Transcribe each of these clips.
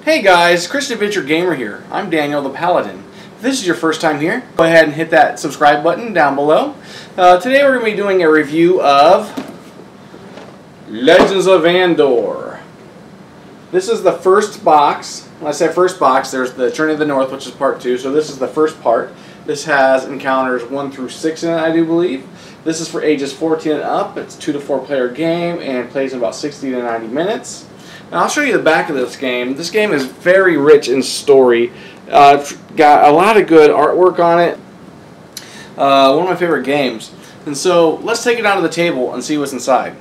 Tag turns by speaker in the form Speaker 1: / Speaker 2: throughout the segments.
Speaker 1: Hey guys, Christian Adventure Gamer here. I'm Daniel the Paladin. If this is your first time here, go ahead and hit that subscribe button down below. Today we're going to be doing a review of Legends of Andor. This is the first box. When I say first box, there's the Journey of the North, which is part 2, so this is the first part. This has encounters 1 through 6 in it, I do believe. This is for ages 14 and up. It's a 2 to 4 player game and plays in about 60 to 90 minutes. Now I'll show you the back of this game. This game is very rich in story. It's got a lot of good artwork on it. One of my favorite games. And so let's take it out of the table and see what's inside.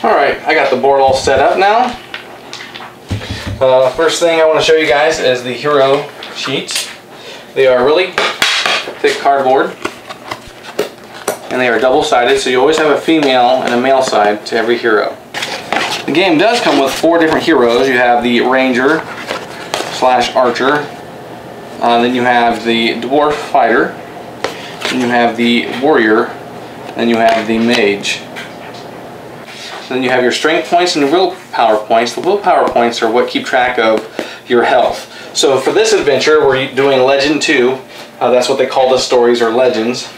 Speaker 1: Alright, I got the board all set up now. First thing I want to show you guys is the hero sheets. They are really thick cardboard and they are double-sided, so you always have a female and a male side to every hero. The game does come with 4 different heroes. You have the Ranger / Archer, then you have the Dwarf Fighter, then you have the Warrior, then you have the Mage. Then you have your strength points and your willpower points. The willpower points are what keep track of your health. So for this adventure, we're doing Legend 2. That's what they call the stories, or legends.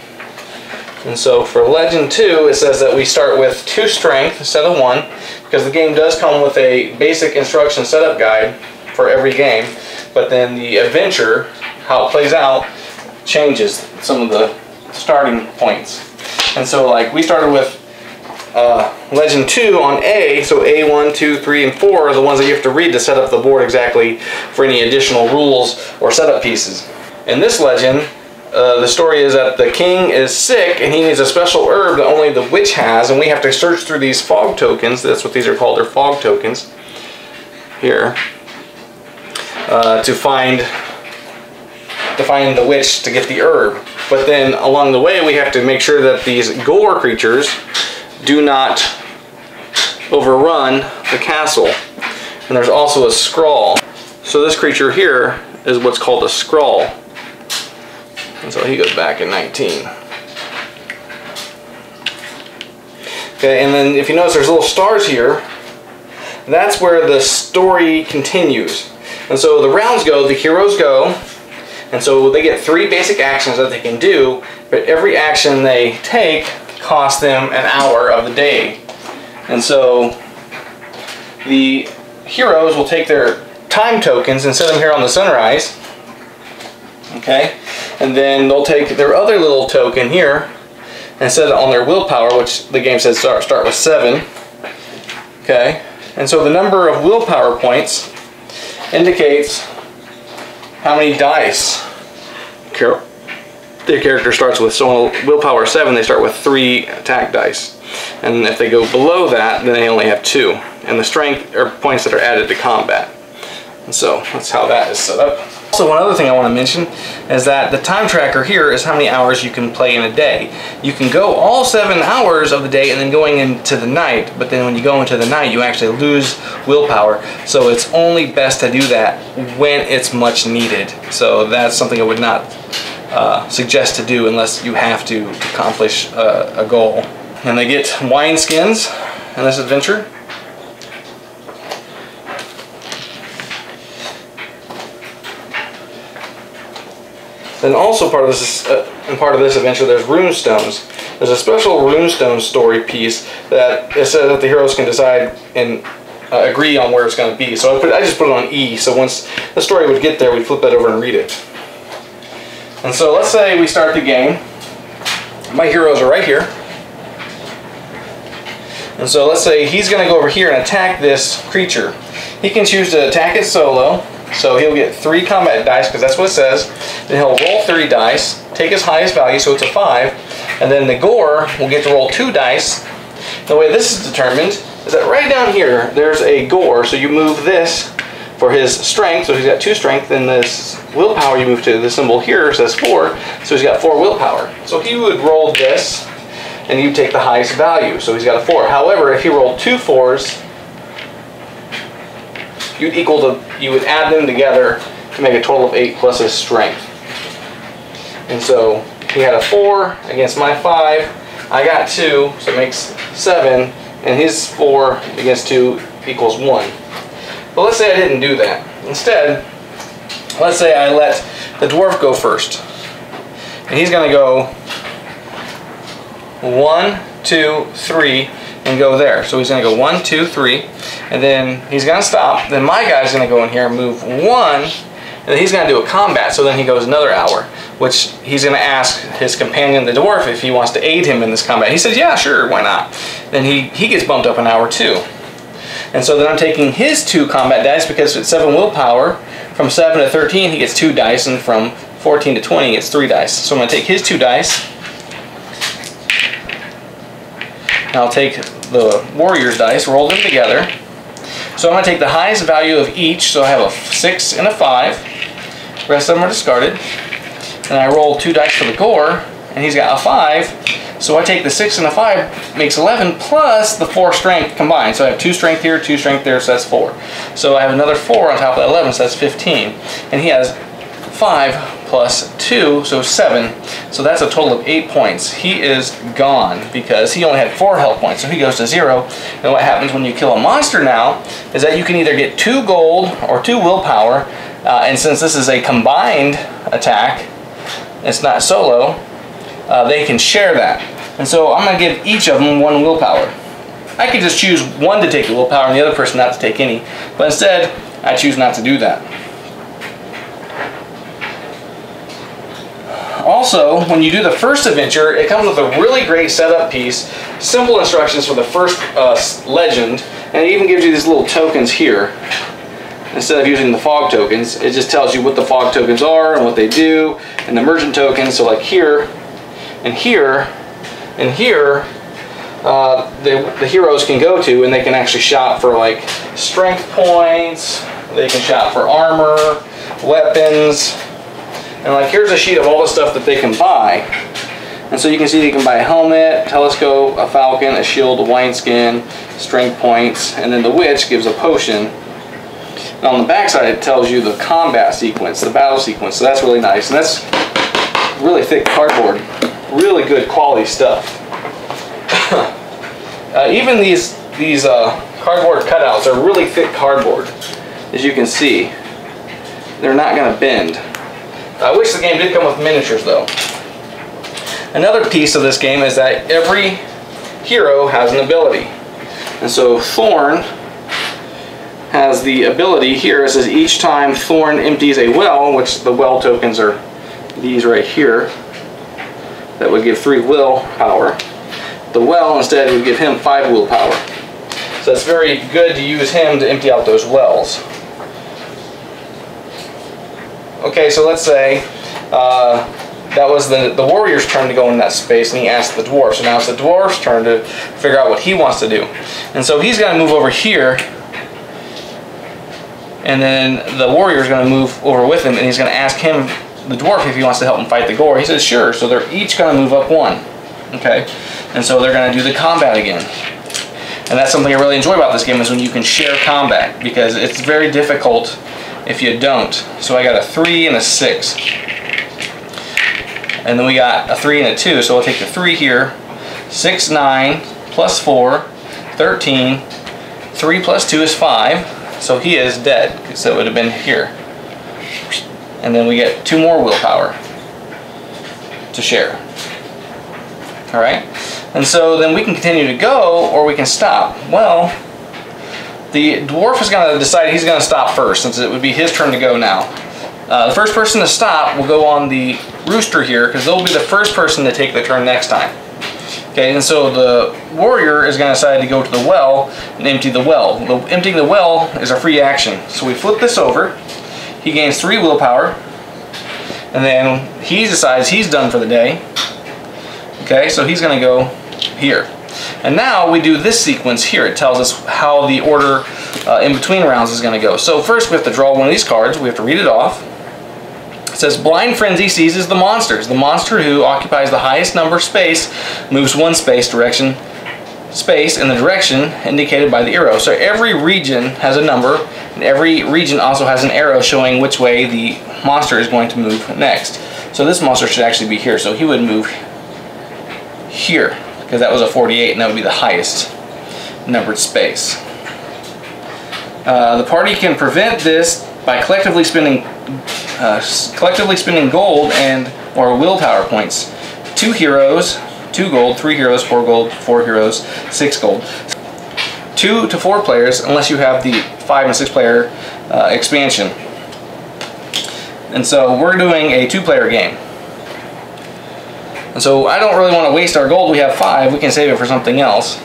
Speaker 1: And so for Legend 2, it says that we start with 2 strength instead of 1, because the game does come with a basic instruction setup guide for every game. But then the adventure, how it plays out, changes some of the starting points. And so like we started with Legend 2 on A, so A1, 2, 3, and 4 are the ones that you have to read to set up the board exactly for any additional rules or setup pieces. In this legend, the story is that the king is sick and he needs a special herb that only the witch has, and we have to search through these fog tokens. That's what these are called, they're fog tokens here, to find the witch to get the herb. But then along the way we have to make sure that these gore creatures do not overrun the castle. And there's also a scrawl. So this creature here is what's called a scrawl. And so he goes back in 19. Okay, and then if you notice there's little stars here, that's where the story continues. And so the rounds go, the heroes go, and so they get 3 basic actions that they can do, but every action they take cost them an hour of the day. And so the heroes will take their time tokens and set them here on the sunrise, okay, and then they'll take their other little token here and set it on their willpower, which the game says start with 7, okay. And so the number of willpower points indicates how many dice the character starts with. So on willpower 7, they start with 3 attack dice, and if they go below that, then they only have 2. And the strength are points that are added to combat. And so that's how that is set up. Also, one other thing I want to mention is that the time tracker here is how many hours you can play in a day. You can go all 7 hours of the day and then going into the night, but then when you go into the night you actually lose willpower. So it's only best to do that when it's much needed. So that's something I would not suggest to do unless you have to accomplish a goal. And they get wine skins in this adventure. Then also part of this adventure, there's rune stones. There's a special runestone story piece that it says that the heroes can decide and agree on where it's going to be. So I just put it on E, so once the story would get there, we'd flip that over and read it. And so let's say we start the game, my heroes are right here. And so let's say he's going to go over here and attack this creature. He can choose to attack it solo, so he'll get 3 combat dice, because that's what it says. Then he'll roll 3 dice, take his highest value, so it's a 5, and then the Gore will get to roll 2 dice. The way this is determined is that right down here, there's a Gore, so you move this for his strength, so he's got 2 strength, and this willpower you move to the symbol here says 4, so he's got 4 willpower. So he would roll this, and you take the highest value, so he's got a 4. However, if he rolled 2 4s, you would add them together to make a total of 8 plus his strength. And so he had a 4 against my 5. I got 2, so it makes 7, and his 4 against 2 equals 1. But let's say I didn't do that. Instead, let's say I let the dwarf go first, and he's going to go 1, 2, 3, and go there. So he's going to go 1, 2, 3, and then he's going to stop. Then my guy's going to go in here and move 1, and then he's going to do a combat. So then he goes another hour, which he's going to ask his companion, the dwarf, if he wants to aid him in this combat. He says, yeah, sure, why not? Then he gets bumped up an hour too. And so then I'm taking his 2 combat dice, because it's 7 willpower. From 7 to 13, he gets 2 dice, and from 14 to 20, he gets 3 dice. So I'm going to take his 2 dice. I'll take the warrior's dice, roll them together. So I'm going to take the highest value of each, so I have a 6 and a 5. The rest of them are discarded. And I roll 2 dice for the Gore, and he's got a 5. So I take the 6 and a 5, makes 11, plus the 4 strength combined. So I have 2 strength here, 2 strength there, so that's 4. So I have another 4 on top of that 11, so that's 15. And he has 5 plus 2, so 7. So that's a total of 8 points. He is gone because he only had 4 health points, so he goes to 0. And what happens when you kill a monster now is that you can either get 2 gold or 2 willpower, and since this is a combined attack, it's not solo, they can share that. And so I'm going to give each of them 1 willpower. I could just choose one to take the willpower and the other person not to take any, but instead I choose not to do that. Also, when you do the first adventure, it comes with a really great setup piece, simple instructions for the first legend, and it even gives you these little tokens here. Instead of using the fog tokens, it just tells you what the fog tokens are and what they do, and the merchant tokens. So like here, and here, and here, the heroes can go to, and they can actually shop for like strength points, they can shop for armor, weapons. And like here's a sheet of all the stuff that they can buy. And so you can see they can buy a helmet, telescope, a falcon, a shield, a wineskin, strength points, and then the witch gives a potion. And on the back side it tells you the combat sequence, the battle sequence. So that's really nice. And that's really thick cardboard. Really good quality stuff. Even these cardboard cutouts are really thick cardboard, as you can see. They're not going to bend. I wish the game did come with miniatures though. Another piece of this game is that every hero has an ability. And so Thorn has the ability here. It says each time Thorn empties a well, which the well tokens are these right here, that would give 3 willpower. The well instead would give him 5 willpower. So it's very good to use him to empty out those wells. Okay, so let's say that was the warrior's turn to go in that space, and he asked the dwarf. So now it's the dwarf's turn to figure out what he wants to do. And so he's going to move over here, and then the warrior's going to move over with him, and he's going to ask him, the dwarf, if he wants to help him fight the Gore. He says sure, so they're each going to move up 1. Okay, and so they're going to do the combat again. And that's something I really enjoy about this game, is when you can share combat, because it's very difficult if you don't. So I got a 3 and a 6. And then we got a 3 and a 2, so we'll take the 3 here. 6, 9, plus 4, 13. 3 plus 2 is 5, so he is dead, so it would have been here. And then we get 2 more willpower to share. Alright? And so then we can continue to go, or we can stop. Well, the dwarf is going to decide he's going to stop first, since it would be his turn to go now. The first person to stop will go on the rooster here, because they'll be the first person to take the turn next time. Okay, and so the warrior is going to decide to go to the well and empty the well. Emptying the well is a free action. So we flip this over. He gains 3 willpower, and then he decides he's done for the day. Okay, so he's going to go here. And now we do this sequence here. It tells us how the order in between rounds is going to go. So first we have to draw one of these cards. We have to read it off. It says Blind Frenzy seizes the monsters. The monster who occupies the highest number of space moves 1 space in the direction indicated by the arrow. So every region has a number, and every region also has an arrow showing which way the monster is going to move next. So this monster should actually be here. So he would move here, because that was a 48, and that would be the highest numbered space. The party can prevent this by collectively spending gold or willpower points. 2 heroes, 2 gold, 3 heroes, 4 gold, 4 heroes, 6 gold. 2 to 4 players, unless you have the 5 and 6 player expansion. And so we're doing a 2-player game. And so I don't really want to waste our gold. We have 5. We can save it for something else.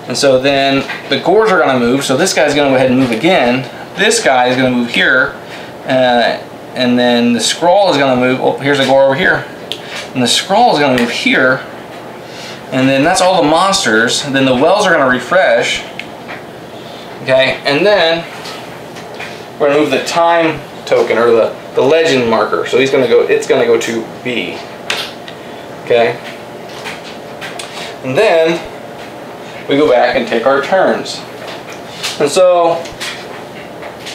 Speaker 1: And so then the gores are going to move. So this guy's going to go ahead and move again. This guy is going to move here. And then the scroll is going to move. Oh, here's a gore over here. And the scroll is going to move here. And then that's all the monsters. And then the wells are going to refresh. Okay. And then we're going to move the time token, or the legend marker. So it's going to go to B. Okay, and then we go back and take our turns. And so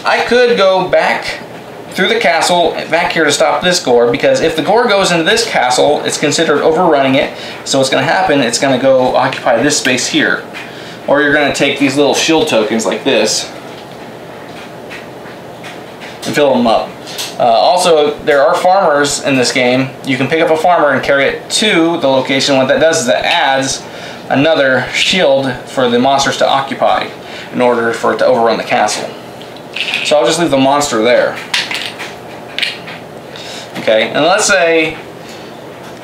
Speaker 1: I could go back through the castle back here to stop this gore, because if the gore goes into this castle, it's considered overrunning it. So what's going to happen, it's going to go occupy this space here. Or you're going to take these little shield tokens like this and fill them up. Also, there are farmers in this game. You can pick up a farmer and carry it to the location. What that does is that adds another shield for the monsters to occupy in order for it to overrun the castle. So I'll just leave the monster there. Okay, and let's say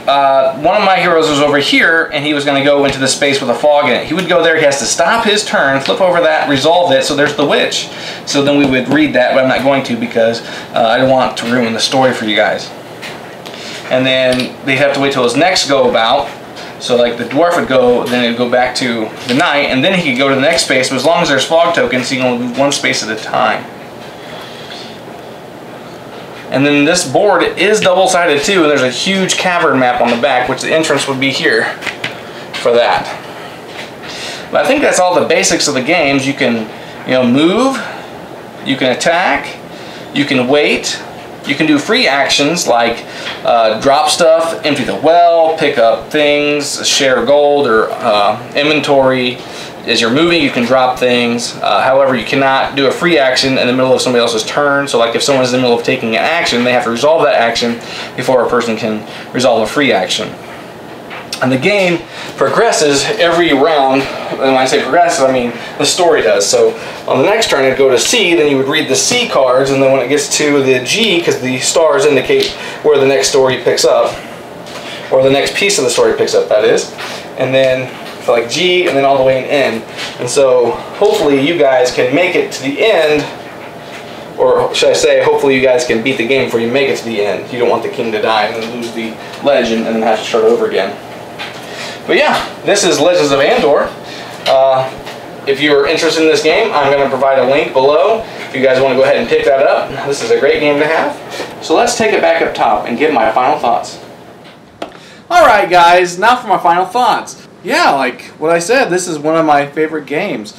Speaker 1: one of my heroes was over here, and he was going to go into the space with a fog in it. He would go there, he has to stop his turn, flip over that, resolve it, so there's the witch. So then we would read that, but I'm not going to, because I don't want to ruin the story for you guys. And then they'd have to wait till his next go about. So like the dwarf would go, then it would go back to the knight, and then he could go to the next space, but as long as there's fog tokens, he can only move 1 space at a time. And then this board is double-sided too, and there's a huge cavern map on the back, which the entrance would be here for that. But I think that's all the basics of the games. You can, move, you can attack, you can wait, you can do free actions like drop stuff, empty the well, pick up things, share gold, or inventory. As you're moving, you can drop things. However, you cannot do a free action in the middle of somebody else's turn. So like if someone's in the middle of taking an action, they have to resolve that action before a person can resolve a free action. And the game progresses every round. And when I say progresses, I mean the story does. So on the next turn, it'd go to C, then you would read the C cards, and then when it gets to the G, because the stars indicate where the next story picks up, or the next piece of the story picks up, that is. And then for like G, and then all the way in N. And so hopefully you guys can make it to the end, or should I say hopefully you guys can beat the game before you make it to the end. You don't want the king to die and then lose the legend and then have to start over again. But yeah, this is Legends of Andor. If you're interested in this game, I'm going to provide a link below if you guys want to go ahead and pick that up. This is a great game to have. So let's take it back up top and give my final thoughts.
Speaker 2: Alright guys, now for my final thoughts. Yeah, like what I said, this is one of my favorite games.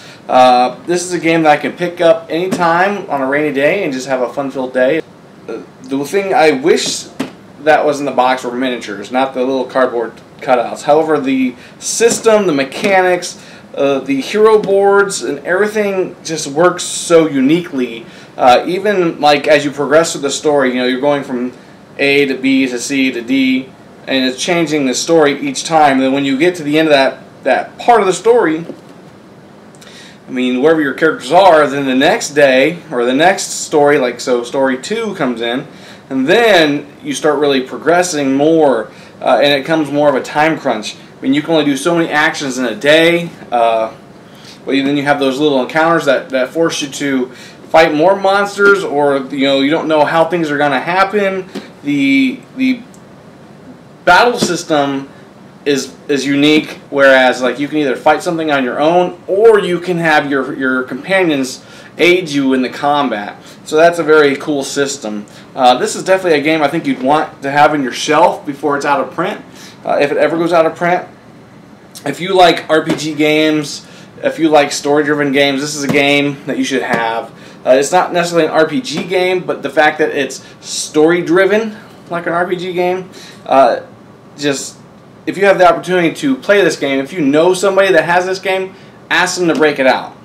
Speaker 2: This is a game that I can pick up anytime on a rainy day and just have a fun-filled day. The thing I wish that was in the box were miniatures, not the little cardboard cutouts. However, the system, the mechanics, the hero boards, and everything just works so uniquely. Even like as you progress through the story, you're going from A to B to C to D, and it's changing the story each time. And then when you get to the end of that part of the story, I mean, wherever your characters are, then the next day, or the next story, like so story 2 comes in, and then you start really progressing more, and it becomes more of a time crunch. I mean, you can only do so many actions in a day, but then you have those little encounters that force you to fight more monsters, or you don't know how things are going to happen. The battle system is unique, whereas like you can either fight something on your own, or you can have your companions aid you in the combat. So that's a very cool system. This is definitely a game I think you'd want to have on your shelf before it's out of print, if it ever goes out of print. If you like RPG games, if you like story-driven games, this is a game that you should have. It's not necessarily an RPG game, but the fact that it's story-driven, like an RPG game, just if you have the opportunity to play this game, if you know somebody that has this game, ask them to break it out.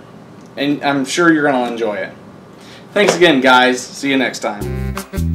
Speaker 2: And I'm sure you're going to enjoy it. Thanks again, guys. See you next time.